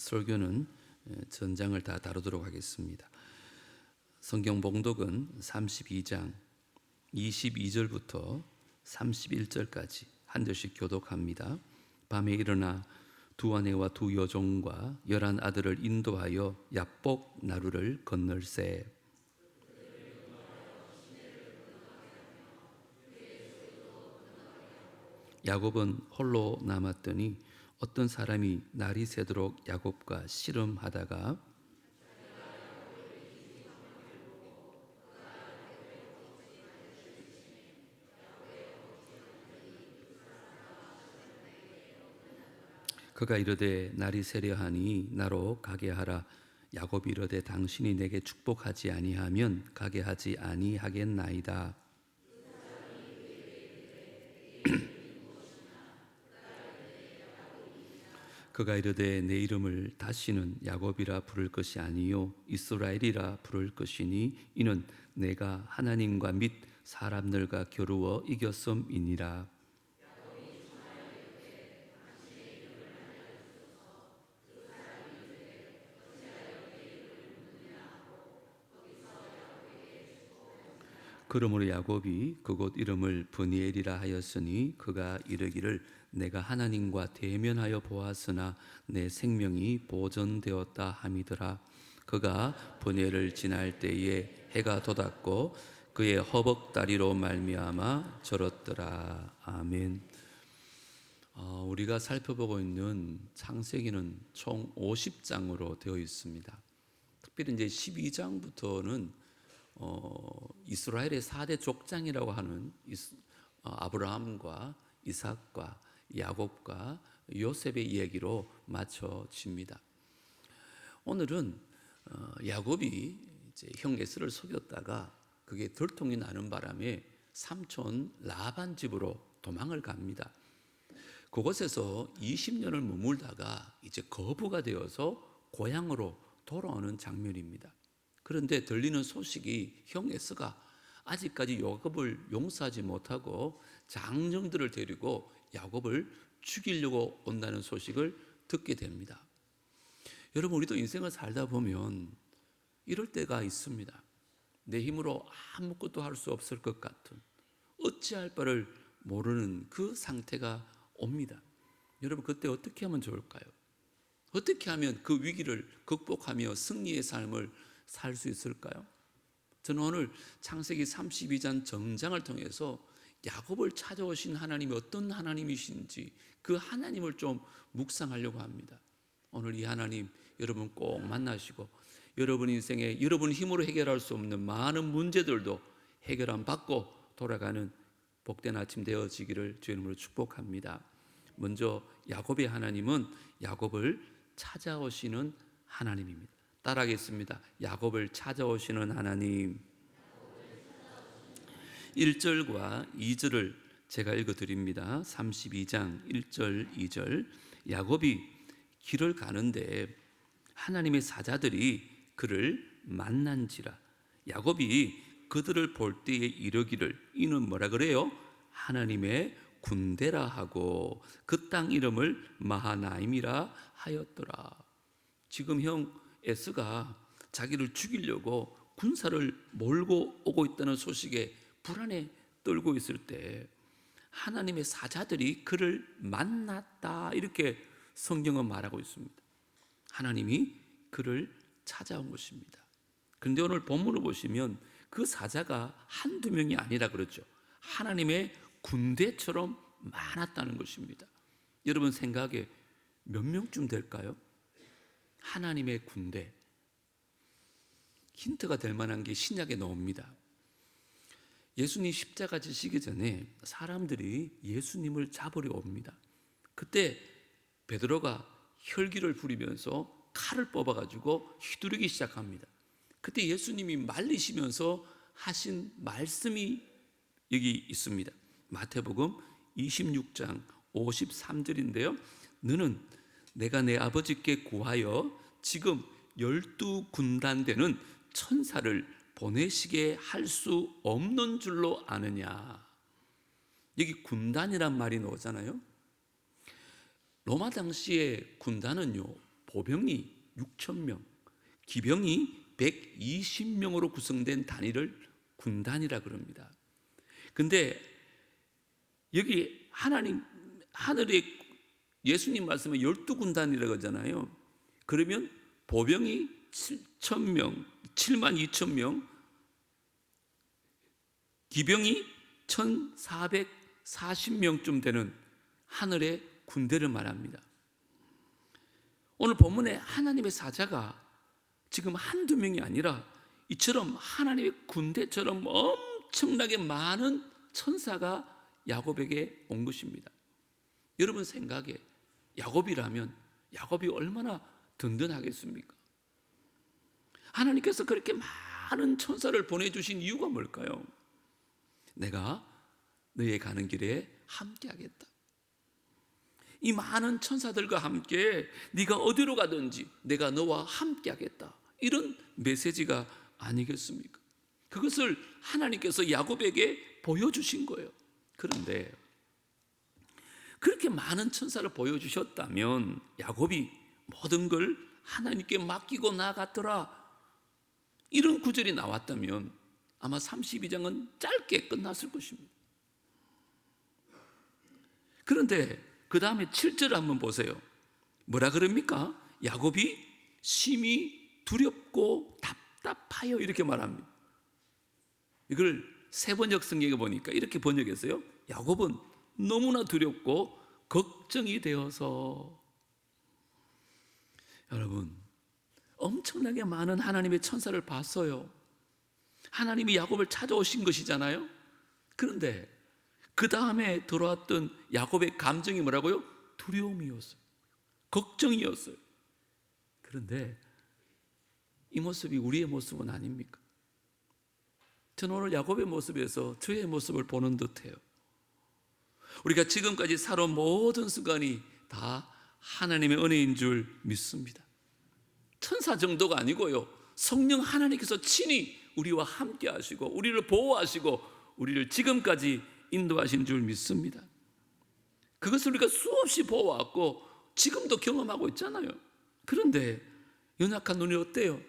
설교는 전장을 다 다루도록 하겠습니다. 성경 봉독은 32장 22절부터 31절까지 한 절씩 교독합니다. 밤에 일어나 두 아내와 두 여종과 11 아들을 인도하여 야복 나루를 건널세. 야곱은 홀로 남았더니 어떤 사람이 날이 새도록 야곱과 씨름하다가 그가 이르되 날이 새려하니 나로 가게 하라. 야곱이 이르되 당신이 내게 축복하지 아니하면 가게 하지 아니하겠나이다. 그가 이르되 내 이름을 다시는 야곱이라 부를 것이 아니요 이스라엘이라 부를 것이니 이는 내가 하나님과 및 사람들과 겨루어 이겼음이니라. 그러므로 야곱이 그곳 이름을 브니엘이라 하였으니 그가 이르기를 내가 하나님과 대면하여 보았으나 내 생명이 보존되었다 함이더라. 그가 브니엘을 지날 때에 해가 돋았고 그의 허벅다리로 말미암아 절었더라. 아멘. 우리가 살펴보고 있는 창세기는 총 50장으로 되어 있습니다. 특별히 이제 12장부터는 이스라엘의 4대 족장이라고 하는 아브라함과 이삭과 야곱과 요셉의 이야기로 맞춰집니다. 오늘은 야곱이 이제 형 에서를 속였다가 그게 들통이 나는 바람에 삼촌 라반 집으로 도망을 갑니다. 그곳에서 20년을 머물다가 이제 거부가 되어서 고향으로 돌아오는 장면입니다. 그런데 들리는 소식이 형 에서가 아직까지 야곱을 용서하지 못하고 장정들을 데리고 야곱을 죽이려고 온다는 소식을 듣게 됩니다. 여러분, 우리도 인생을 살다 보면 이럴 때가 있습니다. 내 힘으로 아무것도 할 수 없을 것 같은, 어찌할 바를 모르는 그 상태가 옵니다. 여러분, 그때 어떻게 하면 좋을까요? 어떻게 하면 그 위기를 극복하며 승리의 삶을 살 수 있을까요? 저는 오늘 창세기 32장 정장을 통해서 야곱을 찾아오신 하나님이 어떤 하나님이신지 그 하나님을 좀 묵상하려고 합니다. 오늘 이 하나님 여러분 꼭 만나시고 여러분 인생에 여러분 힘으로 해결할 수 없는 많은 문제들도 해결함 받고 돌아가는 복된 아침 되어지기를 주의 이름으로 축복합니다. 먼저 야곱의 하나님은 야곱을 찾아오시는 하나님입니다. 따라하겠습니다. 야곱을 찾아오시는 하나님. 1절과 2절을 제가 읽어드립니다. 32장 1절 2절. 야곱이 길을 가는데 하나님의 사자들이 그를 만난지라. 야곱이 그들을 볼 때에 이르기를, 이는 뭐라 그래요? 하나님의 군대라 하고 그 땅 이름을 마하나임이라 하였더라. 지금 형 에스가 자기를 죽이려고 군사를 몰고 오고 있다는 소식에 불안에 떨고 있을 때 하나님의 사자들이 그를 만났다, 이렇게 성경은 말하고 있습니다. 하나님이 그를 찾아온 것입니다. 그런데 오늘 본문을 보시면 그 사자가 한두 명이 아니라 그렇죠. 하나님의 군대처럼 많았다는 것입니다. 여러분 생각에 몇 명쯤 될까요? 하나님의 군대. 힌트가 될 만한 게 신약에 나옵니다. 예수님 십자가 지시기 전에 사람들이 예수님을 잡으려 옵니다. 그때 베드로가 혈기를 부리면서 칼을 뽑아가지고 휘두르기 시작합니다. 그때 예수님이 말리시면서 하신 말씀이 여기 있습니다. 마태복음 26장 53절인데요. 너는 내가 내 아버지께 구하여 지금 12군단 되는 천사를 보내시게 할 수 없는 줄로 아느냐. 여기 군단이란 말이 나오잖아요. 로마 당시의 군단은요, 보병이 6,000명, 기병이 120명으로 구성된 단위를 군단이라 그럽니다. 근데 여기 하늘에 예수님 말씀에 12군단이라고 하잖아요. 그러면 보병이 7만 2천 명, 기병이 1,440명쯤 되는 하늘의 군대를 말합니다. 오늘 본문에 하나님의 사자가 지금 한두 명이 아니라 이처럼 하나님의 군대처럼 엄청나게 많은 천사가 야곱에게 온 것입니다. 여러분 생각에 야곱이라면 야곱이 얼마나 든든하겠습니까? 하나님께서 그렇게 많은 천사를 보내주신 이유가 뭘까요? 내가 너의 가는 길에 함께하겠다. 이 많은 천사들과 함께 네가 어디로 가든지 내가 너와 함께하겠다. 이런 메시지가 아니겠습니까? 그것을 하나님께서 야곱에게 보여주신 거예요. 그런데 그렇게 많은 천사를 보여주셨다면 야곱이 모든 걸 하나님께 맡기고 나갔더라, 이런 구절이 나왔다면 아마 32장은 짧게 끝났을 것입니다. 그런데 그 다음에 7절을 한번 보세요. 뭐라 그럽니까? 야곱이 심히 두렵고 답답하여 이렇게 말합니다. 이걸 세번역 성경에 보니까 이렇게 번역했어요. 야곱은 너무나 두렵고 걱정이 되어서. 여러분, 엄청나게 많은 하나님의 천사를 봤어요. 하나님이 야곱을 찾아오신 것이잖아요. 그런데 그 다음에 들어왔던 야곱의 감정이 뭐라고요? 두려움이었어요. 걱정이었어요. 그런데 이 모습이 우리의 모습은 아닙니까? 저는 오늘 야곱의 모습에서 저의 모습을 보는 듯해요. 우리가 지금까지 살아온 모든 순간이 다 하나님의 은혜인 줄 믿습니다. 천사 정도가 아니고요, 성령 하나님께서 친히 우리와 함께 하시고 우리를 보호하시고 우리를 지금까지 인도하신 줄 믿습니다. 그것을 우리가 수없이 보아왔고 지금도 경험하고 있잖아요. 그런데 연약한 눈이 어때요?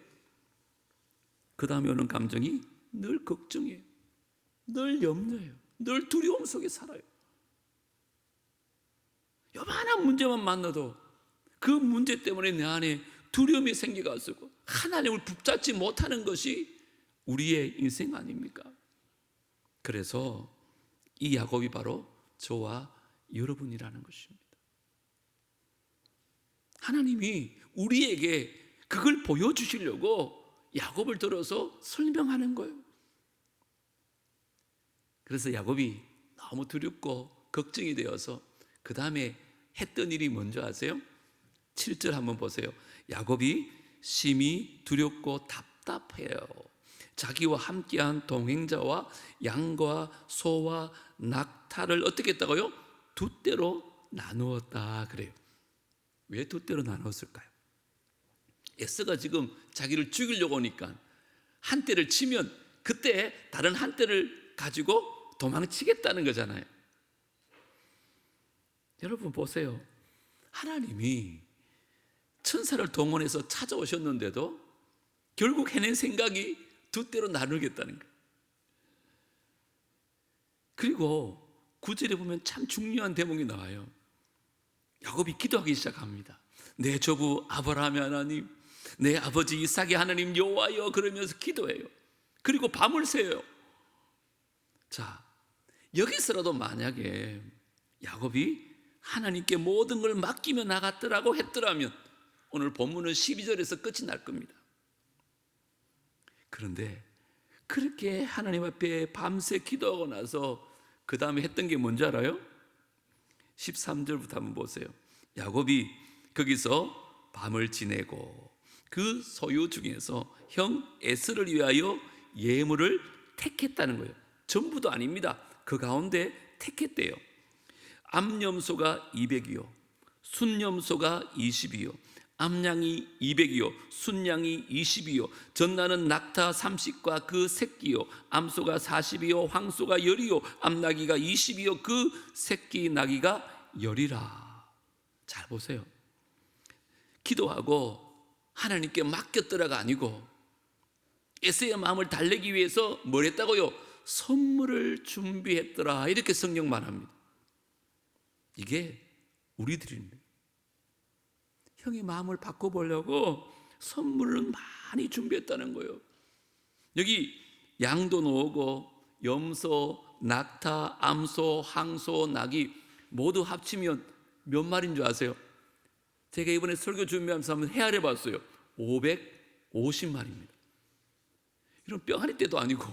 그 다음에 오는 감정이 늘 걱정이에요. 늘 염려해요. 늘 두려움 속에 살아요. 요만한 문제만 만나도 그 문제 때문에 내 안에 두려움이 생겨가지고 하나님을 붙잡지 못하는 것이 우리의 인생 아닙니까? 그래서 이 야곱이 바로 저와 여러분이라는 것입니다. 하나님이 우리에게 그걸 보여주시려고 야곱을 들어서 설명하는 거예요. 그래서 야곱이 너무 두렵고 걱정이 되어서 그 다음에 했던 일이 뭔지 아세요? 7절 한번 보세요. 야곱이 심히 두렵고 답답해요. 자기와 함께한 동행자와 양과 소와 낙타를 어떻게 했다고요? 두 떼로 나누었다 그래요. 왜 두 떼로 나누었을까요? 에서가 지금 자기를 죽이려고 하니까 한 떼를 치면 그때 다른 한 떼를 가지고 도망치겠다는 거잖아요. 여러분 보세요. 하나님이 천사를 동원해서 찾아오셨는데도 결국 해낸 생각이 두 떼로 나누겠다는 거예요. 그리고 9절에 보면 참 중요한 대목이 나와요. 야곱이 기도하기 시작합니다. 내 조부 아브라함의 하나님, 내 아버지 이삭의 하나님 여호와여, 그러면서 기도해요. 그리고 밤을 새요. 자, 여기서라도 만약에 야곱이 하나님께 모든 걸 맡기며 나갔더라고 했더라면 오늘 본문은 12절에서 끝이 날 겁니다. 그런데 그렇게 하나님 앞에 밤새 기도하고 나서 그 다음에 했던 게 뭔지 알아요? 13절부터 한번 보세요. 야곱이 거기서 밤을 지내고 그 소유 중에서 형 에서를 위하여 예물을 택했다는 거예요. 전부도 아닙니다. 그 가운데 택했대요. 암염소가 200이요, 순염소가 20이요, 암양이 200이요, 순양이 20이요, 전나는 낙타 30과 그 새끼요, 암소가 40이요, 황소가 10이요, 암나귀가 20이요, 그 새끼 나귀가 10이라. 잘 보세요. 기도하고 하나님께 맡겼더라가 아니고 에서의 마음을 달래기 위해서 뭘 했다고요? 선물을 준비했더라. 이렇게 성경 말합니다. 이게 우리들입니다. 형의 마음을 바꿔보려고 선물을 많이 준비했다는 거예요. 여기 양도 놓고 염소, 낙타, 암소, 항소, 낙이 모두 합치면 몇 마리인 줄 아세요? 제가 이번에 설교 준비하면서 한번 헤아려 봤어요. 550마리입니다. 이런 뿅아리 때도 아니고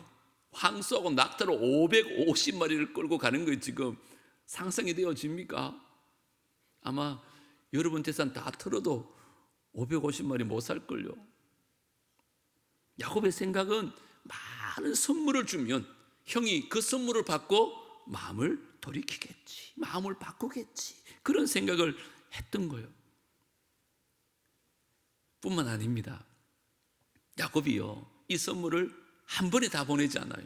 황소하고 낙타로 550마리를 끌고 가는 거예요. 지금 상상이 되어집니까? 아마 여러분 재산 다 털어도 550마리 못 살걸요. 야곱의 생각은 많은 선물을 주면 형이 그 선물을 받고 마음을 돌이키겠지, 마음을 바꾸겠지, 그런 생각을 했던 거예요. 뿐만 아닙니다. 야곱이요, 이 선물을 한 번에 다 보내지 않아요.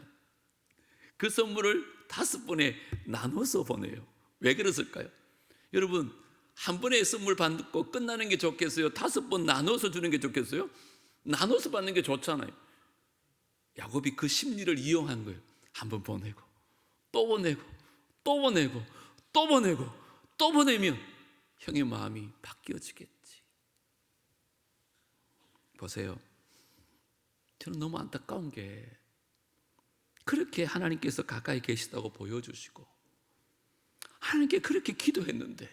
그 선물을 5번에 나눠서 보내요. 왜 그랬을까요? 여러분, 한 번에 선물 받고 끝나는 게 좋겠어요? 5번 나눠서 주는 게 좋겠어요? 나눠서 받는 게 좋잖아요. 야곱이 그 심리를 이용한 거예요. 한 번 보내고 또 보내고 또 보내고 또 보내고 또 보내면 형의 마음이 바뀌어지겠지. 보세요. 저는 너무 안타까운 게 그렇게 하나님께서 가까이 계시다고 보여주시고 하나님께 그렇게 기도했는데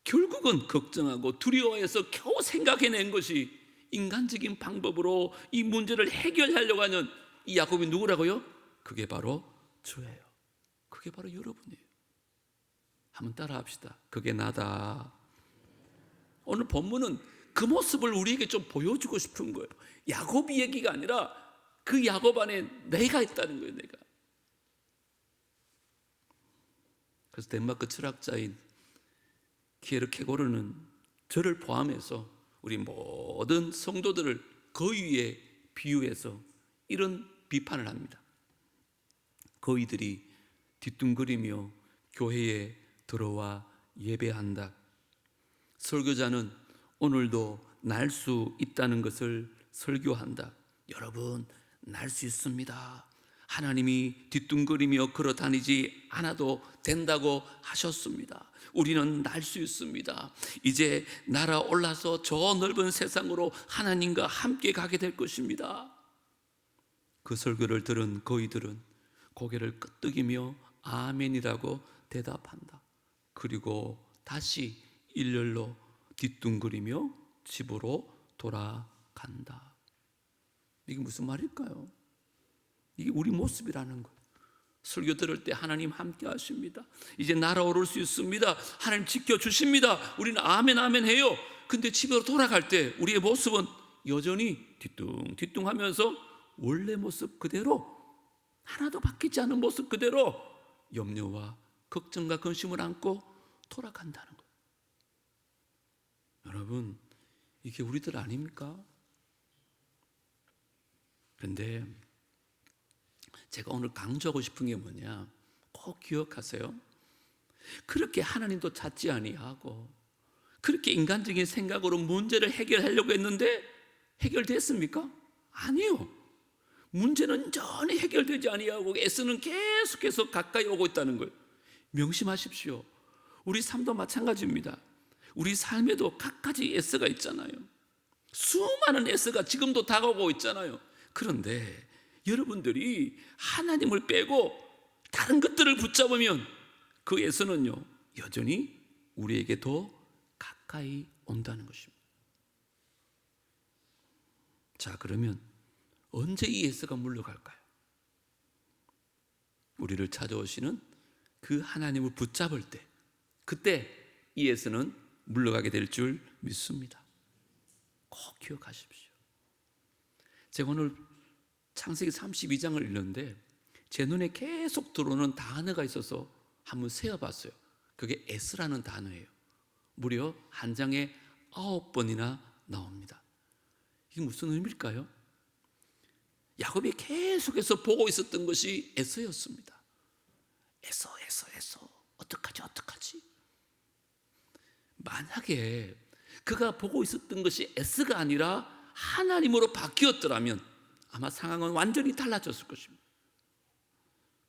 결국은 걱정하고 두려워해서 겨우 생각해낸 것이 인간적인 방법으로 이 문제를 해결하려고 하는 이 야곱이 누구라고요? 그게 바로 저예요. 그게 바로 여러분이에요. 한번 따라 합시다. 그게 나다. 오늘 본문은 그 모습을 우리에게 좀 보여주고 싶은 거예요. 야곱이 얘기가 아니라 그 야곱 안에 내가 있다는 거예요. 내가. 그래서 덴마크 철학자인 키에르케고르는 저를 포함해서 우리 모든 성도들을 거위에 비유해서 이런 비판을 합니다. 거위들이 뒤뚱거리며 교회에 들어와 예배한다. 설교자는 오늘도 날 수 있다는 것을 설교한다. 여러분, 날 수 있습니다. 하나님이 뒤뚱거리며 걸어 다니지 않아도 된다고 하셨습니다. 우리는 날 수 있습니다. 이제 날아올라서 저 넓은 세상으로 하나님과 함께 가게 될 것입니다. 그 설교를 들은 거위들은 고개를 끄덕이며 아멘이라고 대답한다. 그리고 다시 일렬로 뒤뚱거리며 집으로 돌아간다. 이게 무슨 말일까요? 이게 우리 모습이라는 거예요. 설교 들을 때 하나님 함께 하십니다. 이제 날아오를 수 있습니다. 하나님 지켜주십니다. 우리는 아멘 아멘 해요. 근데 집으로 돌아갈 때 우리의 모습은 여전히 뒤뚱뒤뚱 하면서 원래 모습 그대로, 하나도 바뀌지 않은 모습 그대로 염려와 걱정과 근심을 안고 돌아간다는 거예요. 여러분, 이게 우리들 아닙니까? 그런데 제가 오늘 강조하고 싶은 게 뭐냐, 꼭 기억하세요. 그렇게 하나님도 찾지 아니하고 그렇게 인간적인 생각으로 문제를 해결하려고 했는데 해결됐습니까? 아니요. 문제는 전혀 해결되지 아니하고 애쓰는 계속해서 가까이 오고 있다는 걸 명심하십시오. 우리 삶도 마찬가지입니다. 우리 삶에도 갖가지 애쓰가 있잖아요. 수많은 애쓰가 지금도 다가오고 있잖아요. 그런데 여러분들이 하나님을 빼고 다른 것들을 붙잡으면 그 애쓰는요 여전히 우리에게 더 가까이 온다는 것입니다. 자, 그러면 언제 이 애써가 물러갈까요? 우리를 찾아오시는 그 하나님을 붙잡을 때, 그때 이 애써는 물러가게 될 줄 믿습니다. 꼭 기억하십시오. 제가 오늘 창세기 32장을 읽는데 제 눈에 계속 들어오는 단어가 있어서 한번 세어봤어요. 그게 에스라는 단어예요. 무려 한 장에 9번이나 나옵니다. 이게 무슨 의미일까요? 야곱이 계속해서 보고 있었던 것이 에서였습니다. 에서 어떡하지? 만약에 그가 보고 있었던 것이 S가 아니라 하나님으로 바뀌었더라면 아마 상황은 완전히 달라졌을 것입니다.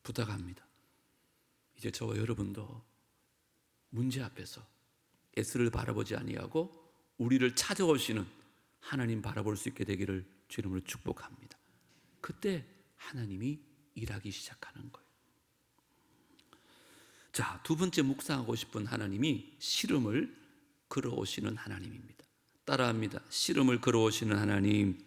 부탁합니다. 이제 저와 여러분도 문제 앞에서 S를 바라보지 아니하고 우리를 찾아오시는 하나님 바라볼 수 있게 되기를 주 이름으로 축복합니다. 그때 하나님이 일하기 시작하는 거예요. 자, 두 번째 묵상하고 싶은 하나님이 시름을 걸어오시는 하나님입니다. 따라합니다. 시름을 걸어오시는 하나님.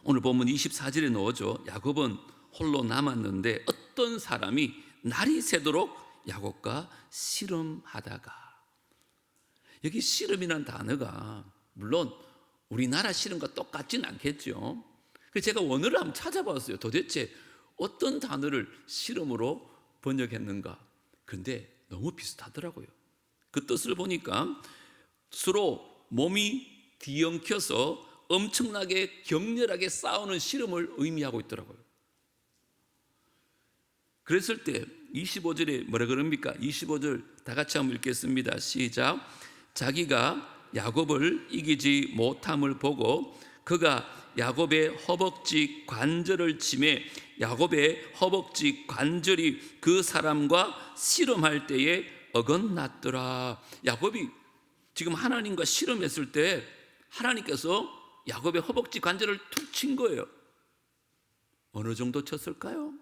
오늘 본문 24절에 나오죠. 야곱은 홀로 남았는데 어떤 사람이 날이 새도록 야곱과 씨름하다가, 여기 씨름이라는 단어가 물론 우리나라 씨름과 똑같진 않겠죠. 그래서 제가 원어를 한번 찾아봤어요. 도대체 어떤 단어를 씨름으로 번역했는가. 그런데 너무 비슷하더라고요. 그 뜻을 보니까 서로 몸이 뒤엉켜서 엄청나게 격렬하게 싸우는 씨름을 의미하고 있더라고요. 그랬을 때 25절에 뭐라 그럽니까? 25절 다 같이 한번 읽겠습니다. 시작. 자기가 야곱을 이기지 못함을 보고 그가 야곱의 허벅지 관절을 치매 야곱의 허벅지 관절이 그 사람과 씨름할 때에 어긋났더라. 야곱이 지금 하나님과 씨름했을 때 하나님께서 야곱의 허벅지 관절을 툭 친 거예요. 어느 정도 쳤을까요?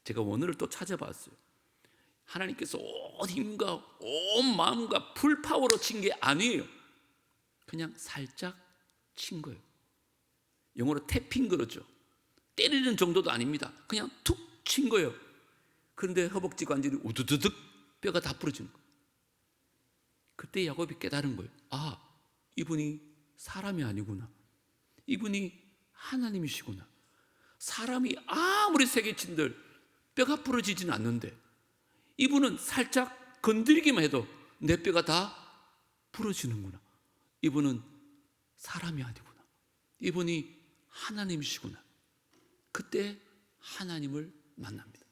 제가 원어를 또 찾아봤어요. 하나님께서 온 힘과 온 마음과 풀파워로 친 게 아니에요. 그냥 살짝 친 거예요. 영어로 태핑 그러죠. 때리는 정도도 아닙니다. 그냥 툭 친 거예요. 그런데 허벅지 관절이 우두두둑 뼈가 다 부러지는 거예요. 그때 야곱이 깨달은 거예요. 아, 이분이 사람이 아니구나. 이분이 하나님이시구나. 사람이 아무리 세게 친들 뼈가 부러지진 않는데 이분은 살짝 건드리기만 해도 내 뼈가 다 부러지는구나. 이분은 사람이 아니구나. 이분이 하나님이시구나. 그때 하나님을 만납니다.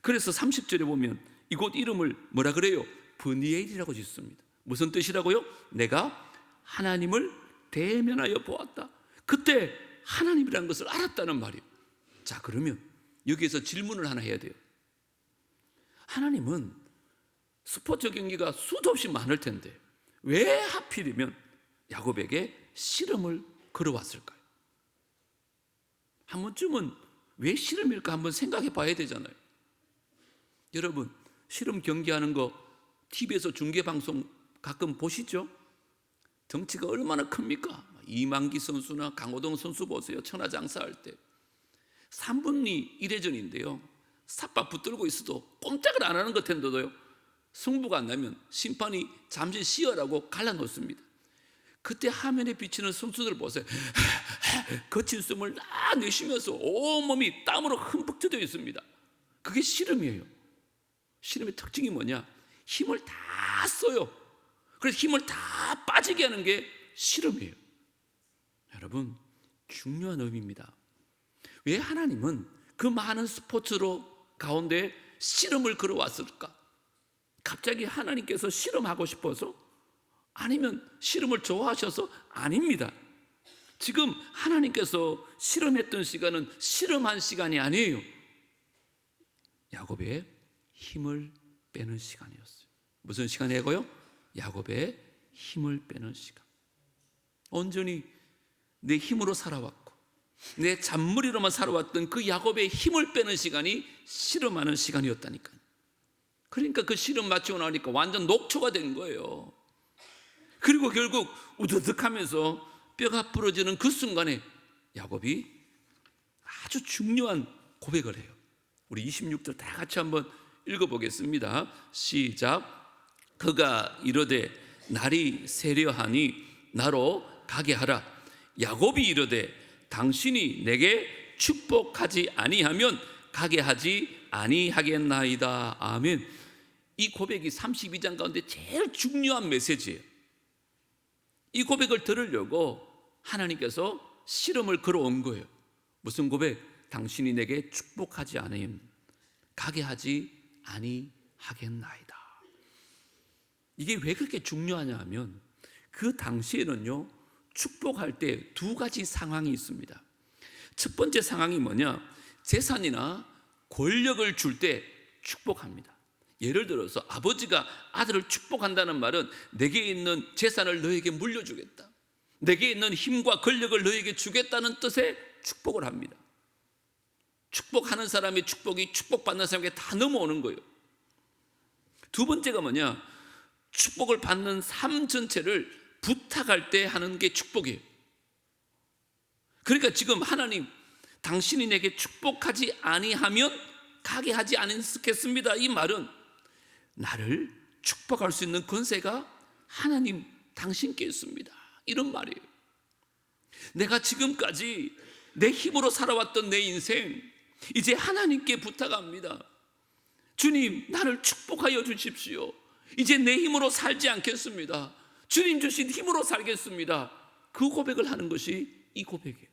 그래서 30절에 보면 이곳 이름을 뭐라 그래요? 브니엘이라고 짓습니다. 무슨 뜻이라고요? 내가 하나님을 대면하여 보았다. 그때 하나님이라는 것을 알았다는 말이에요. 자, 그러면 여기에서 질문을 하나 해야 돼요. 하나님은 스포츠 경기가 수도 없이 많을 텐데 왜 하필이면 야곱에게 씨름을 걸어왔을까요? 한 번쯤은 왜 씨름일까 한번 생각해 봐야 되잖아요. 여러분, 씨름 경기하는 거 TV에서 중계방송 가끔 보시죠? 덩치가 얼마나 큽니까? 이만기 선수나 강호동 선수 보세요. 천하장사할 때 3분이 1회전인데요 삿바 붙들고 있어도 꼼짝을 안 하는 것 텐데도요 승부가 안 나면 심판이 잠시 쉬어라고 갈라놓습니다. 그때 화면에 비치는 선수들 보세요. 거친 숨을 다 내쉬면서 온몸이 땀으로 흠뻑 젖어 있습니다. 그게 씨름이에요. 씨름의 특징이 뭐냐? 힘을 다 써요. 그래서 힘을 다 빠지게 하는 게 씨름이에요. 여러분, 중요한 의미입니다. 왜 하나님은 그 많은 스포츠로 가운데 씨름을 걸어왔을까? 갑자기 하나님께서 씨름하고 싶어서? 아니면 씨름을 좋아하셔서? 아닙니다. 지금 하나님께서 씨름했던 시간은 씨름한 시간이 아니에요. 야곱의 힘을 빼는 시간이었어요. 무슨 시간이고요? 야곱의 힘을 빼는 시간. 온전히 내 힘으로 살아왔고 내 잔머리로만 살아왔던 그 야곱의 힘을 빼는 시간이 씨름하는 시간이었다니까요. 그러니까 그 씨름 마치고 나니까 완전 녹초가 된 거예요. 그리고 결국 우드득하면서 뼈가 부러지는 그 순간에 야곱이 아주 중요한 고백을 해요. 우리 26절 다 같이 한번 읽어보겠습니다. 시작. 그가 이르되 날이 새려하니 나로 가게 하라. 야곱이 이르되 당신이 내게 축복하지 아니하면 가게 하지 아니하겠나이다. 아멘. 이 고백이 32장 가운데 제일 중요한 메시지예요. 이 고백을 들으려고 하나님께서 씨름을 걸어온 거예요. 무슨 고백? 당신이 내게 축복하지 않으면 가게 하지 아니하겠나이다. 이게 왜 그렇게 중요하냐 하면 그 당시에는요, 축복할 때 두 가지 상황이 있습니다. 첫 번째 상황이 뭐냐? 재산이나 권력을 줄 때 축복합니다. 예를 들어서 아버지가 아들을 축복한다는 말은 내게 있는 재산을 너에게 물려주겠다, 내게 있는 힘과 권력을 너에게 주겠다는 뜻의 축복을 합니다. 축복하는 사람의 축복이 축복받는 사람에게 다 넘어오는 거예요. 두 번째가 뭐냐? 축복을 받는 삶 전체를 부탁할 때 하는 게 축복이에요. 그러니까 지금 하나님, 당신이 내게 축복하지 아니하면 가게 하지 않겠습니다, 이 말은 나를 축복할 수 있는 권세가 하나님 당신께 있습니다, 이런 말이에요. 내가 지금까지 내 힘으로 살아왔던 내 인생, 이제 하나님께 부탁합니다. 주님, 나를 축복하여 주십시오. 이제 내 힘으로 살지 않겠습니다. 주님 주신 힘으로 살겠습니다. 그 고백을 하는 것이 이 고백이에요.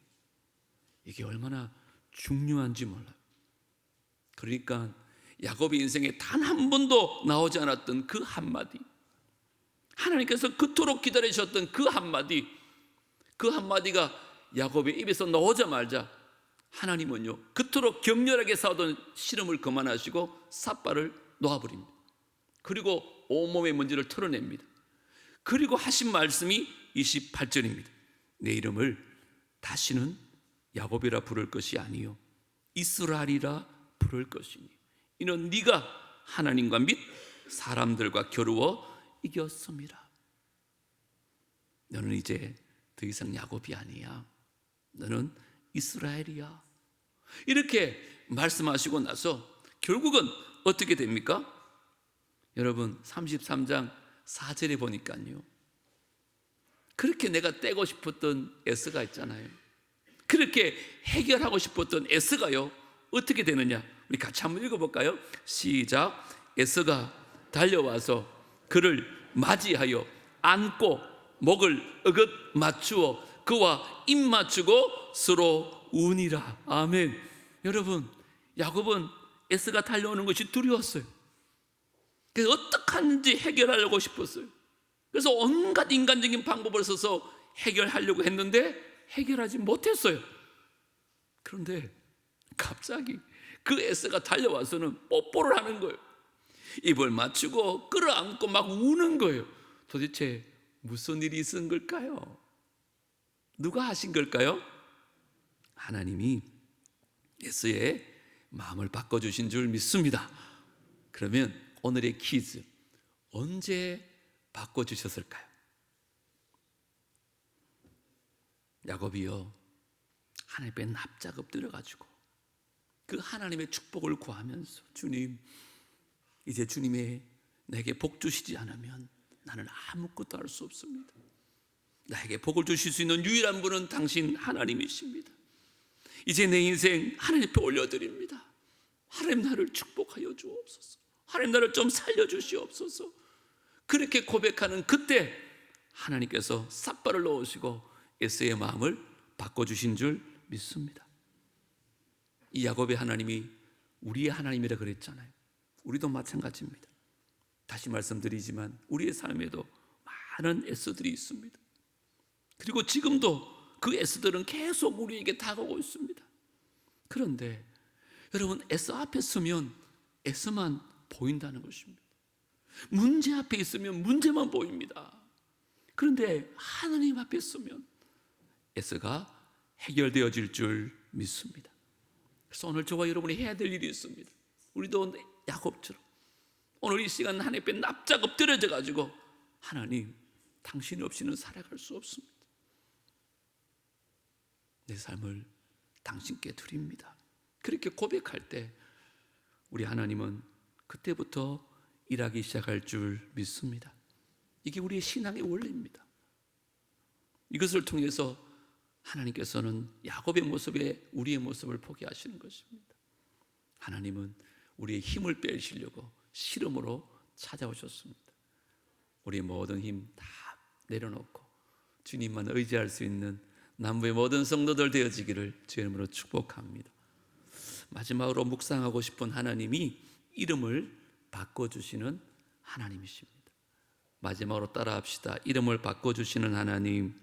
이게 얼마나 중요한지 몰라요. 그러니까 야곱의 인생에 단 한 번도 나오지 않았던 그 한마디, 하나님께서 그토록 기다리셨던 그 한마디가 야곱의 입에서 나오자마자 하나님은요, 그토록 격렬하게 싸우던 씨름을 그만하시고 삿발을 놓아버립니다. 그리고 온몸의 먼지를 털어냅니다. 그리고 하신 말씀이 28절입니다. 내 이름을 다시는 야곱이라 부를 것이 아니요 이스라엘이라 부를 것이니 이는 네가 하나님과 및 사람들과 겨루어 이겼음이라. 너는 이제 더 이상 야곱이 아니야, 너는 이스라엘이야. 이렇게 말씀하시고 나서 결국은 어떻게 됩니까? 여러분 33장 4절에 보니까요, 그렇게 내가 떼고 싶었던 에스가 있잖아요, 그렇게 해결하고 싶었던 에스가요 어떻게 되느냐, 우리 같이 한번 읽어볼까요? 시작. 에스가 달려와서 그를 맞이하여 안고 목을 어긋 맞추어 그와 입 맞추고 서로 우니라. 아멘. 여러분, 야곱은 에스가 달려오는 것이 두려웠어요. 그래서 어떻게 하는지 해결하려고 싶었어요. 그래서 온갖 인간적인 방법을 써서 해결하려고 했는데 해결하지 못했어요. 그런데 갑자기 그 에스가 달려와서는 뽀뽀를 하는 거예요. 입을 맞추고 끌어안고 막 우는 거예요. 도대체 무슨 일이 있은 걸까요? 누가 하신 걸까요? 하나님이 에스의 마음을 바꿔주신 줄 믿습니다. 그러면 오늘의 퀴즈, 언제 바꿔주셨을까요? 야곱이요, 하나님 앞에 납작 엎드려가지고 그 하나님의 축복을 구하면서, 주님, 이제 주님의 내게 복 주시지 않으면 나는 아무것도 할 수 없습니다. 나에게 복을 주실 수 있는 유일한 분은 당신 하나님이십니다. 이제 내 인생 하나님 앞에 올려드립니다. 하나님, 나를 축복하여 주옵소서. 하나님, 나를 좀 살려주시옵소서. 그렇게 고백하는 그때 하나님께서 삿발을 놓으시고 에스의 마음을 바꿔주신 줄 믿습니다. 이 야곱의 하나님이 우리의 하나님이라 그랬잖아요. 우리도 마찬가지입니다. 다시 말씀드리지만 우리의 삶에도 많은 에스들이 있습니다. 그리고 지금도 그 에스들은 계속 우리에게 다가오고 있습니다. 그런데 여러분, 에스 앞에 서면 에스만 보인다는 것입니다. 문제 앞에 있으면 문제만 보입니다. 그런데 하나님 앞에 서면 에스가 해결되어질 줄 믿습니다. 그래서 오늘 저와 여러분이 해야 될 일이 있습니다. 우리도 야곱처럼 오늘 이 시간 하나님 앞에 납작 엎드려져 가지고, 하나님, 당신 없이는 살아갈 수 없습니다. 내 삶을 당신께 드립니다. 그렇게 고백할 때 우리 하나님은 그때부터 일하기 시작할 줄 믿습니다. 이게 우리의 신앙의 원리입니다. 이것을 통해서 하나님께서는 야곱의 모습에 우리의 모습을 보게 하시는 것입니다. 하나님은 우리의 힘을 빼시려고 실험으로 찾아오셨습니다. 우리의 모든 힘 다 내려놓고 주님만 의지할 수 있는 남부의 모든 성도들 되어지기를 주의 이름으로 축복합니다. 마지막으로 묵상하고 싶은 하나님이 이름을 바꿔주시는 하나님이십니다. 마지막으로 따라합시다. 이름을 바꿔주시는 하나님.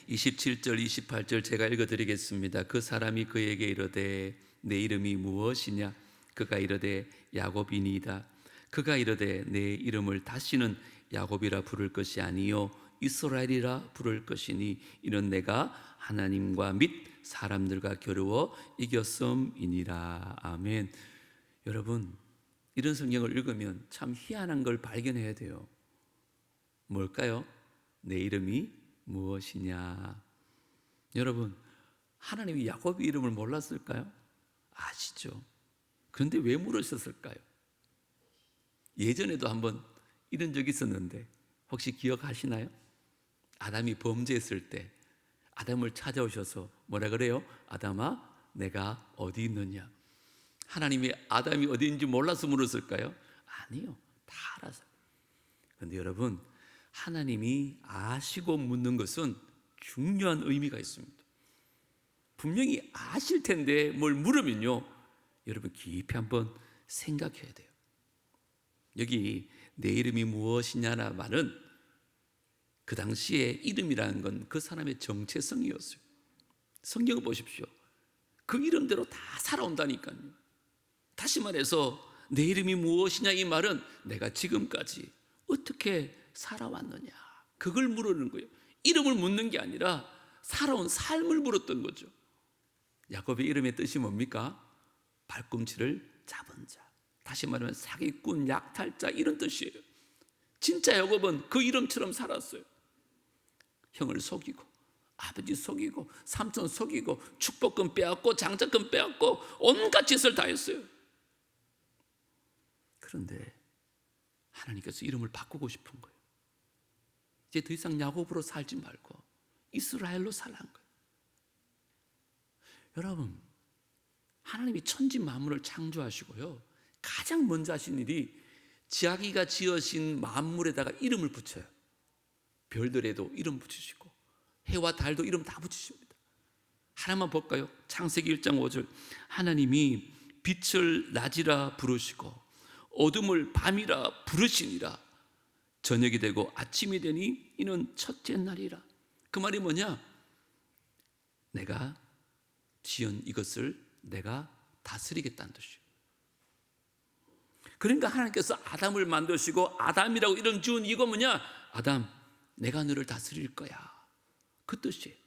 27절 28절 제가 읽어드리겠습니다. 그 사람이 그에게 이르되 내 이름이 무엇이냐? 그가 이르되 야곱이니이다. 그가 이르되 내 이름을 다시는 야곱이라 부를 것이 아니요 이스라엘이라 부를 것이니 이는 내가 하나님과 및 사람들과 겨루어 이겼음이니라. 아멘. 여러분, 이런 성경을 읽으면 참 희한한 걸 발견해야 돼요. 뭘까요? 내 이름이 무엇이냐? 여러분, 하나님이 야곱의 이름을 몰랐을까요? 아시죠? 그런데 왜 물으셨을까요? 예전에도 한번 이런 적이 있었는데 혹시 기억하시나요? 아담이 범죄했을 때 아담을 찾아오셔서 뭐라 그래요? 아담아, 내가 어디 있느냐? 하나님이 아담이 어디 있는지 몰라서 물었을까요? 아니요, 다 알아서. 그런데 여러분, 하나님이 아시고 묻는 것은 중요한 의미가 있습니다. 분명히 아실 텐데 뭘 물으면요, 여러분 깊이 한번 생각해야 돼요. 여기 내 이름이 무엇이냐나 말은 그 당시에 이름이라는 건 그 사람의 정체성이었어요. 성경을 보십시오. 그 이름대로 다 살아온다니까요. 다시 말해서 내 이름이 무엇이냐 이 말은 내가 지금까지 어떻게 살아왔느냐, 그걸 물으는 거예요. 이름을 묻는 게 아니라 살아온 삶을 물었던 거죠. 야곱의 이름의 뜻이 뭡니까? 발꿈치를 잡은 자, 다시 말하면 사기꾼, 약탈자, 이런 뜻이에요. 진짜 야곱은 그 이름처럼 살았어요. 형을 속이고 아버지 속이고 삼촌 속이고 축복금 빼앗고 장자금 빼앗고 온갖 짓을 다 했어요. 그런데 하나님께서 이름을 바꾸고 싶은 거예요. 이제 더 이상 야곱으로 살지 말고 이스라엘로 살라는 거예요. 여러분, 하나님이 천지 만물을 창조하시고요, 가장 먼저 하신 일이 자기가 지으신 만물에다가 이름을 붙여요. 별들에도 이름 붙이시고 해와 달도 이름 다 붙이십니다. 하나만 볼까요? 창세기 1장 5절 하나님이 빛을 낮이라 부르시고 어둠을 밤이라 부르시니라. 저녁이 되고 아침이 되니 이는 첫째 날이라. 그 말이 뭐냐? 내가 지은 이것을 내가 다스리겠다는 뜻이에요. 그러니까 하나님께서 아담을 만드시고 아담이라고 이름 지은 이거 뭐냐? 아담, 내가 너를 다스릴 거야, 그 뜻이에요.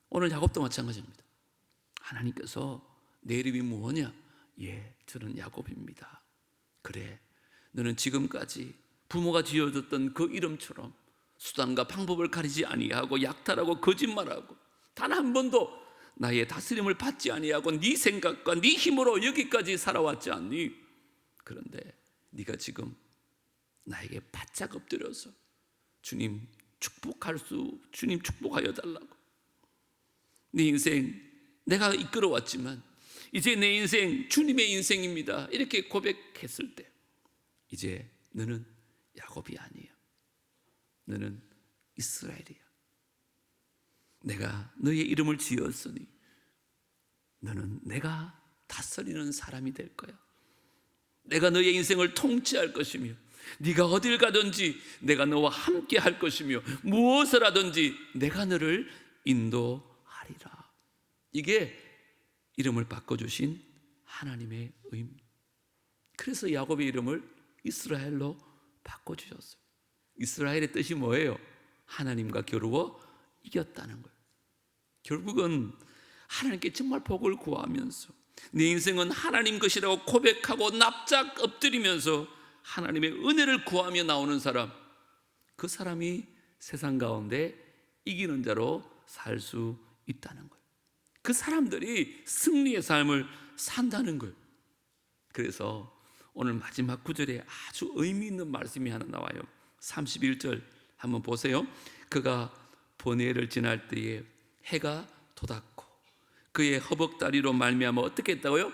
오늘 야곱도 마찬가지입니다. 하나님께서 내 이름이 뭐냐? 예, 저는 야곱입니다. 그래, 너는 지금까지 부모가 지어줬던 그 이름처럼 수단과 방법을 가리지 아니하고 약탈하고 거짓말하고 단 한 번도 나의 다스림을 받지 아니하고 네 생각과 네 힘으로 여기까지 살아왔지 않니? 그런데 네가 지금 나에게 바짝 엎드려서 주님 축복하여 달라고. 네 인생 내가 이끌어왔지만 이제 내 인생 주님의 인생입니다, 이렇게 고백했을 때 이제 너는 야곱이 아니야. 너는 이스라엘이야. 내가 너의 이름을 지었으니 너는 내가 다스리는 사람이 될 거야. 내가 너의 인생을 통치할 것이며 네가 어딜 가든지 내가 너와 함께 할 것이며 무엇을 하든지 내가 너를 인도하리라. 이게 이름을 바꿔주신 하나님의 의미. 그래서 야곱의 이름을 이스라엘로 바꿔주셨어요. 이스라엘의 뜻이 뭐예요? 하나님과 겨루어 이겼다는 거예요. 결국은 하나님께 정말 복을 구하면서 내 인생은 하나님 것이라고 고백하고 납작 엎드리면서 하나님의 은혜를 구하며 나오는 사람, 그 사람이 세상 가운데 이기는 자로 살 수 있다는 거예요. 그 사람들이 승리의 삶을 산다는 거예요. 그래서 오늘 마지막 구절에 아주 의미 있는 말씀이 하나 나와요. 31절 한번 보세요. 그가 보내를 지날 때에 해가 돋았고 그의 허벅다리로 말미암아 어떻게 했다고요?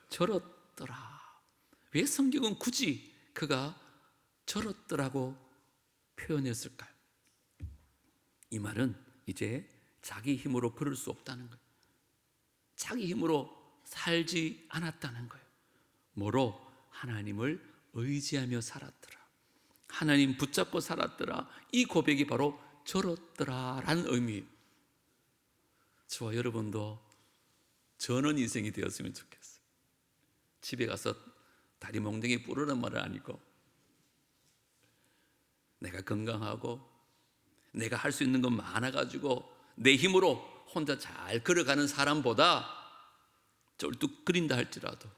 절었더라. 왜 성경은 굳이 그가 절었더라고 표현했을까요? 이 말은 이제 자기 힘으로 걸을 수 없다는 거예요. 자기 힘으로 살지 않았다는 거예요. 뭐로? 하나님을 의지하며 살았더라. 하나님 붙잡고 살았더라. 이 고백이 바로 절었더라라는 의미예요. 저와 여러분도 저는 인생이 되었으면 좋겠어요. 집에 가서 다리 몽둥이 뿌르는 말은 아니고, 내가 건강하고 내가 할 수 있는 건 많아가지고 내 힘으로 혼자 잘 걸어가는 사람보다 쩔뚝거린다 할지라도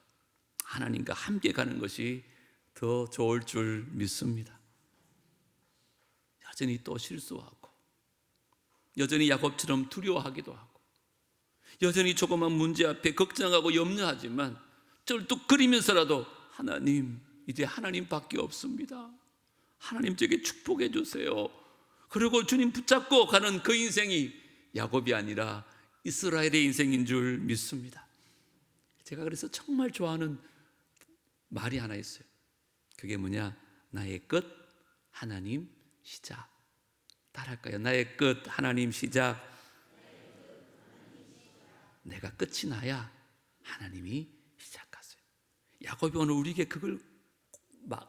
하나님과 함께 가는 것이 더 좋을 줄 믿습니다. 여전히 또 실수하고, 여전히 야곱처럼 두려워하기도 하고, 여전히 조그만 문제 앞에 걱정하고 염려하지만 쩔뚝거리면서라도 하나님, 이제 하나님밖에 없습니다. 하나님 저에게 축복해 주세요. 그리고 주님 붙잡고 가는 그 인생이 야곱이 아니라 이스라엘의 인생인 줄 믿습니다. 제가 그래서 정말 좋아하는 말이 하나 있어요. 그게 뭐냐? 나의 끝, 하나님 시작. 따라할까요? 나의 끝, 하나님 시작. 내가 끝이 나야 하나님이 시작하세요. 야곱이 오늘 우리에게 그걸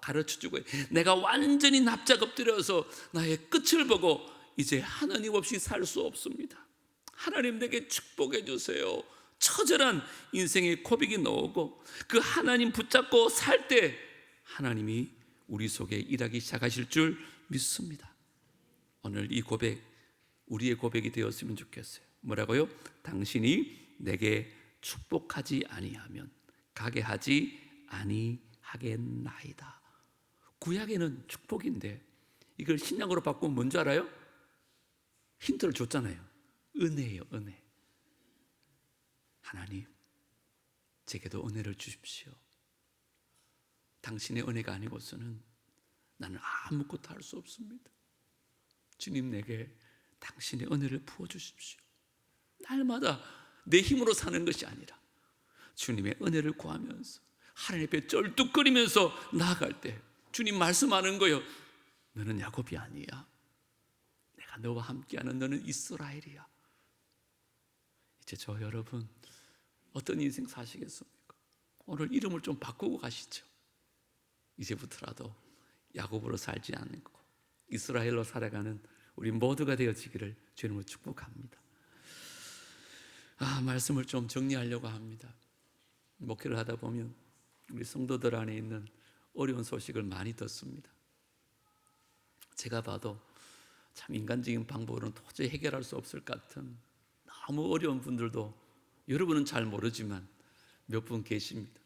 가르쳐주고, 내가 완전히 납작 엎드려서 나의 끝을 보고 이제 하나님 없이 살 수 없습니다. 하나님 내게 축복해 주세요. 처절한 인생의 고백이 나오고, 그 하나님 붙잡고 살 때 하나님이 우리 속에 일하기 시작하실 줄 믿습니다. 오늘 이 고백, 우리의 고백이 되었으면 좋겠어요. 뭐라고요? 당신이 내게 축복하지 아니하면 가게 하지 아니하겠나이다. 구약에는 축복인데 이걸 신약으로 바꾸면 뭔지 알아요? 힌트를 줬잖아요. 은혜예요, 은혜. 하나님, 제게도 은혜를 주십시오. 당신의 은혜가 아니고서는 나는 아무것도 할 수 없습니다. 주님, 내게 당신의 은혜를 부어주십시오. 날마다 내 힘으로 사는 것이 아니라 주님의 은혜를 구하면서 하나님 앞에 쩔뚝거리면서 나아갈 때 주님 말씀하는 거예요. 너는 야곱이 아니야. 내가 너와 함께하는 너는 이스라엘이야. 이제 저 여러분 어떤 인생 사시겠습니까? 오늘 이름을 좀 바꾸고 가시죠. 이제부터라도 야곱으로 살지 않고 이스라엘로 살아가는 우리 모두가 되어지기를 주님으로 축복합니다. 말씀을 좀 정리하려고 합니다. 목회를 하다 보면 우리 성도들 안에 있는 어려운 소식을 많이 듣습니다. 제가 봐도 참 인간적인 방법으로는 도저히 해결할 수 없을 것 같은 너무 어려운 분들도 여러분은 잘 모르지만 몇 분 계십니다.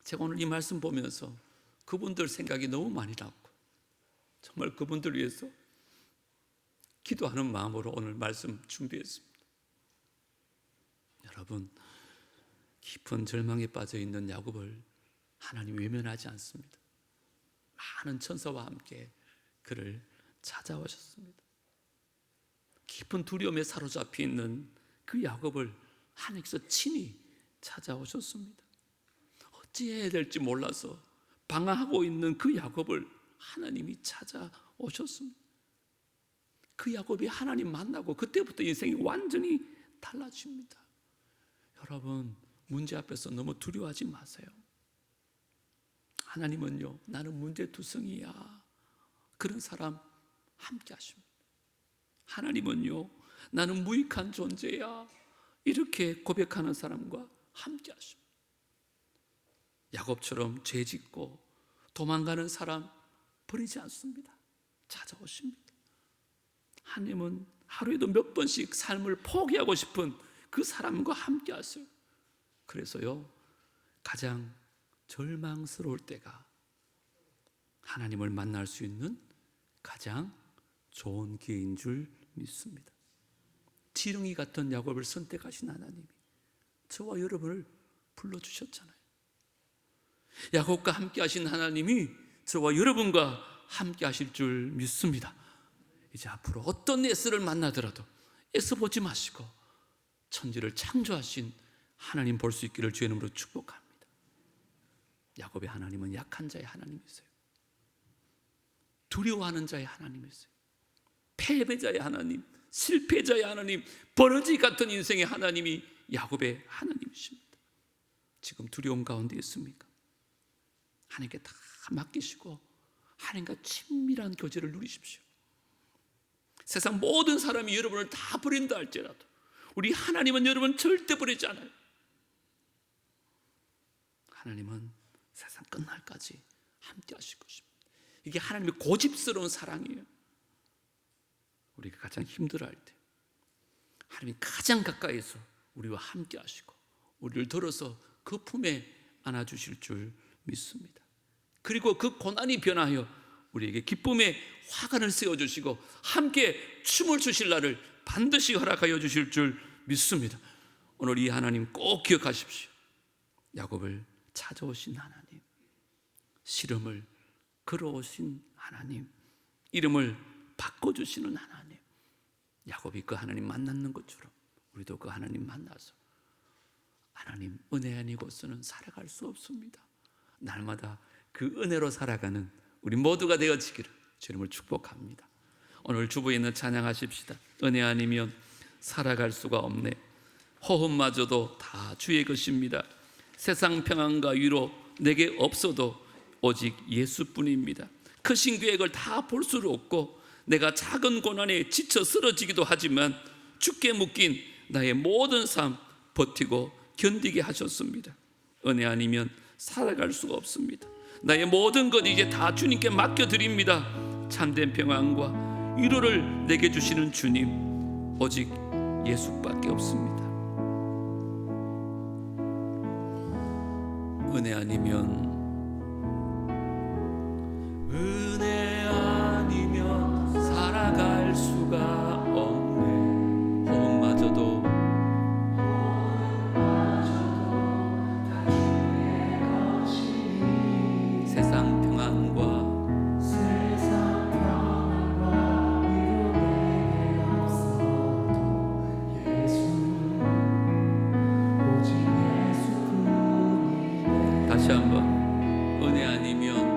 제가 오늘 이 말씀 보면서 그분들 생각이 너무 많이 났고, 정말 그분들 위해서 기도하는 마음으로 오늘 말씀 준비했습니다. 여러분, 깊은 절망에 빠져 있는 야곱을 하나님 외면하지 않습니다. 많은 천사와 함께 그를 찾아오셨습니다. 깊은 두려움에 사로잡혀 있는 그 야곱을 하나님께서 친히 찾아오셨습니다. 어찌해야 될지 몰라서 방황하고 있는 그 야곱을 하나님이 찾아오셨습니다. 그 야곱이 하나님 만나고 그때부터 인생이 완전히 달라집니다. 여러분, 문제 앞에서 너무 두려워하지 마세요. 하나님은요, 나는 문제투성이야, 그런 사람 함께 하십니다. 하나님은요, 나는 무익한 존재야, 이렇게 고백하는 사람과 함께 하십니다. 야곱처럼 죄짓고 도망가는 사람 버리지 않습니다. 찾아오십니다. 하나님은 하루에도 몇 번씩 삶을 포기하고 싶은 그 사람과 함께 하세요. 그래서요, 가장 절망스러울 때가 하나님을 만날 수 있는 가장 좋은 기회인 줄 믿습니다. 지렁이 같은 야곱을 선택하신 하나님이 저와 여러분을 불러주셨잖아요. 야곱과 함께 하신 하나님이 저와 여러분과 함께 하실 줄 믿습니다. 이제 앞으로 어떤 예스를 만나더라도 애써 보지 마시고 천지를 창조하신 하나님 볼 수 있기를 주의 이름으로 축복합니다. 야곱의 하나님은 약한 자의 하나님이세요. 두려워하는 자의 하나님이세요. 패배자의 하나님, 실패자의 하나님, 버러지 같은 인생의 하나님이 야곱의 하나님이십니다. 지금 두려움 가운데 있습니까? 하나님께 다 맡기시고 하나님과 친밀한 교제를 누리십시오. 세상 모든 사람이 여러분을 다 버린다 할지라도 우리 하나님은 여러분 절대 버리지 않아요. 하나님은 세상 끝날까지 함께 하실 것입니다. 이게 하나님의 고집스러운 사랑이에요. 우리가 가장 힘들어할 때 하나님이 가장 가까이서 우리와 함께 하시고 우리를 들어서 그 품에 안아주실 줄 믿습니다. 그리고 그 고난이 변하여 우리에게 기쁨의 화관을 세워주시고 함께 춤을 추실 날을 반드시 허락하여 주실 줄 믿습니다. 오늘 이 하나님 꼭 기억하십시오. 야곱을 찾아오신 하나님, 시름을 걸어오신 하나님, 이름을 바꿔주시는 하나님, 야곱이 그 하나님 만났는 것처럼 우리도 그 하나님 만나서 하나님 은혜 아니고서는 살아갈 수 없습니다. 날마다 그 은혜로 살아가는 우리 모두가 되어지기를 주님을 축복합니다. 오늘 주부에는 찬양하십시다. 은혜 아니면 살아갈 수가 없네. 호흡마저도 다 주의 것입니다. 세상 평안과 위로 내게 없어도 오직 예수뿐입니다. 크신 계획을 다 볼 수는 없고 내가 작은 고난에 지쳐 쓰러지기도 하지만 주께 묶인 나의 모든 삶 버티고 견디게 하셨습니다. 은혜 아니면 살아갈 수가 없습니다. 나의 모든 것 이제 다 주님께 맡겨드립니다. 참된 평안과 위로를 내게 주시는 주님 오직 예수밖에 없습니다. 은혜 아니면 살아갈 수가 없네. 호흡마저도 세상 평안과 다시 한번 은혜 아니면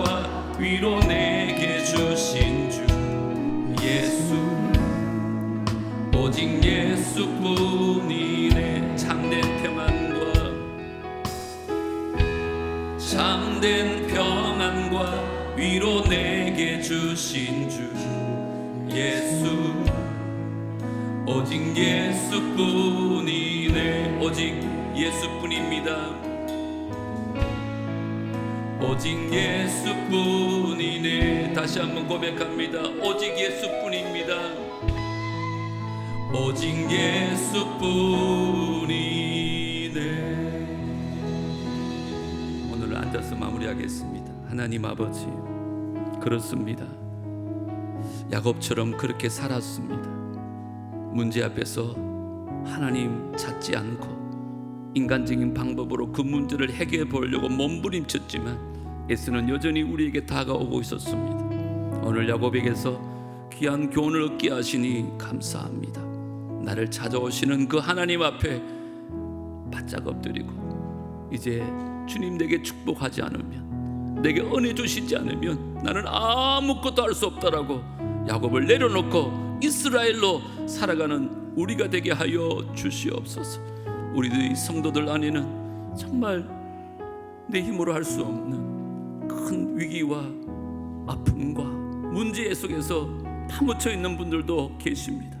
평안과 위로 내게 주신 주 예수, 오직 예수뿐이네. 참된 평안과 위로 내게 주신 주 예수, 오직 예수뿐이네. 오직 예수뿐입니다. 오직 예수뿐이네. 다시 한번 고백합니다. 오직 예수뿐입니다. 오직 예수뿐이네. 오늘 앉아서 마무리하겠습니다. 하나님 아버지, 그렇습니다. 야곱처럼 그렇게 살았습니다. 문제 앞에서 하나님 찾지 않고 인간적인 방법으로 그 문제를 해결해 보려고 몸부림쳤지만 예수는 여전히 우리에게 다가오고 있었습니다. 오늘 야곱에게서 귀한 교훈을 얻게 하시니 감사합니다. 나를 찾아오시는 그 하나님 앞에 바짝 엎드리고, 이제 주님 내게 축복하지 않으면, 내게 은혜 주시지 않으면 나는 아무것도 할 수 없다라고 야곱을 내려놓고 이스라엘로 살아가는 우리가 되게 하여 주시옵소서. 우리들의 성도들 안에는 정말 내 힘으로 할 수 없는 큰 위기와 아픔과 문제 속에서 파묻혀 있는 분들도 계십니다.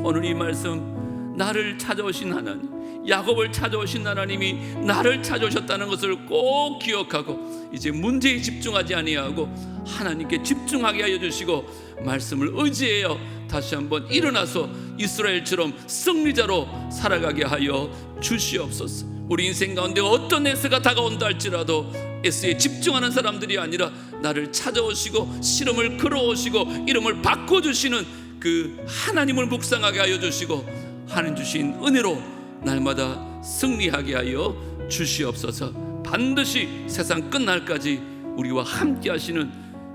오늘 이 말씀, 나를 찾아오신 하나님, 야곱을 찾아오신 하나님이 나를 찾아오셨다는 것을 꼭 기억하고 이제 문제에 집중하지 아니하고 하나님께 집중하게 하여 주시고 말씀을 의지하여 다시 한번 일어나서 이스라엘처럼 승리자로 살아가게 하여 주시옵소서. 우리 인생 가운데 어떤 에스가 다가온다 할지라도 에스에 집중하는 사람들이 아니라 나를 찾아오시고 시름을 걸어오시고 이름을 바꿔주시는 그 하나님을 묵상하게 하여 주시고 하나님 주신 은혜로 날마다 승리하게 하여 주시옵소서. 반드시 세상 끝날까지 우리와 함께 하시는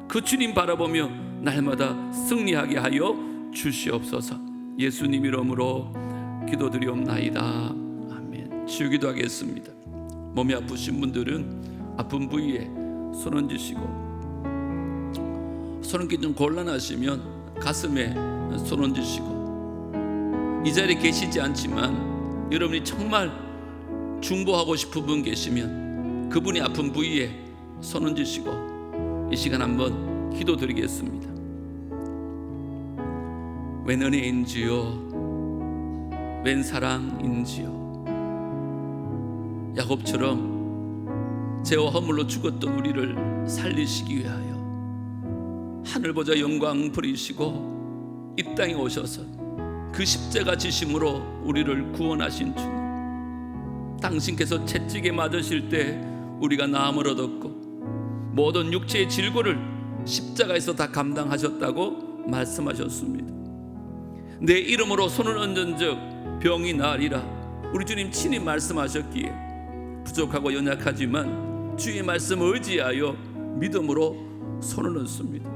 그 주님 바라보며 날마다 승리하게 하여 주시옵소서. 예수님 이름으로 기도드리옵나이다. 아멘. 치유기도 하겠습니다. 몸이 아프신 분들은 아픈 부위에 손 얹으시고, 손 얹기 좀 곤란하시면 가슴에 손 얹으시고, 이 자리에 계시지 않지만 여러분이 정말 중보하고 싶은 분 계시면 그분이 아픈 부위에 손 얹으시고 이 시간 한번 기도드리겠습니다. 웬 은혜인지요, 웬 사랑인지요. 야곱처럼 죄와 허물로 죽었던 우리를 살리시기 위하여 하늘 보좌 영광 버리시고 이 땅에 오셔서 그 십자가 지심으로 우리를 구원하신 주님, 당신께서 채찍에 맞으실 때 우리가 나음을 얻었고 모든 육체의 질고를 십자가에서 다 감당하셨다고 말씀하셨습니다. 내 이름으로 손을 얹은 즉 병이 나으리라 우리 주님 친히 말씀하셨기에 부족하고 연약하지만 주의 말씀을 의지하여 믿음으로 손을 얹습니다.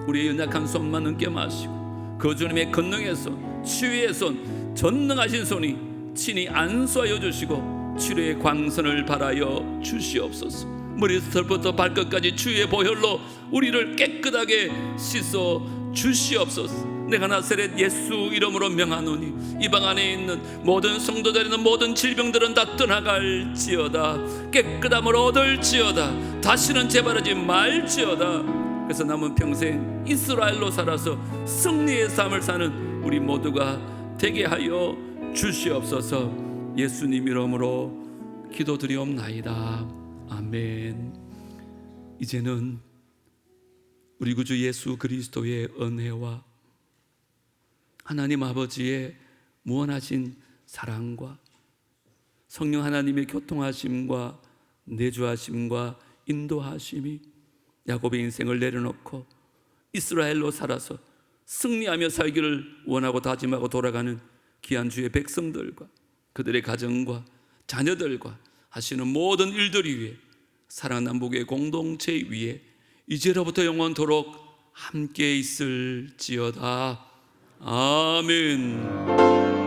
우리의 연약한 손만 얹게 마시고 그 주님의 권능의 손, 치유의 손, 전능하신 손이 친히 안수하여 주시고 치료의 광선을 발하여 주시옵소서. 머리부터 발끝까지 주의 보혈로 우리를 깨끗하게 씻어 주시옵소서. 내가 나사렛 예수 이름으로 명하노니 이 방 안에 있는 모든 성도들에는 모든 질병들은 다 떠나갈지어다. 깨끗함을 얻을지어다. 다시는 재발하지 말지어다. 그래서 남은 평생 이스라엘로 살아서 승리의 삶을 사는 우리 모두가 되게 하여 주시옵소서. 예수님 이름으로 기도드리옵나이다. 아멘. 이제는 우리 구주 예수 그리스도의 은혜와 하나님 아버지의 무한하신 사랑과 성령 하나님의 교통하심과 내주하심과 인도하심이 야곱의 인생을 내려놓고 이스라엘로 살아서 승리하며 살기를 원하고 다짐하고 돌아가는 귀한 주의 백성들과 그들의 가정과 자녀들과 하시는 모든 일들 위에 사랑하는 남북의 공동체 위에 이제로부터 영원토록 함께 있을지어다. 아멘.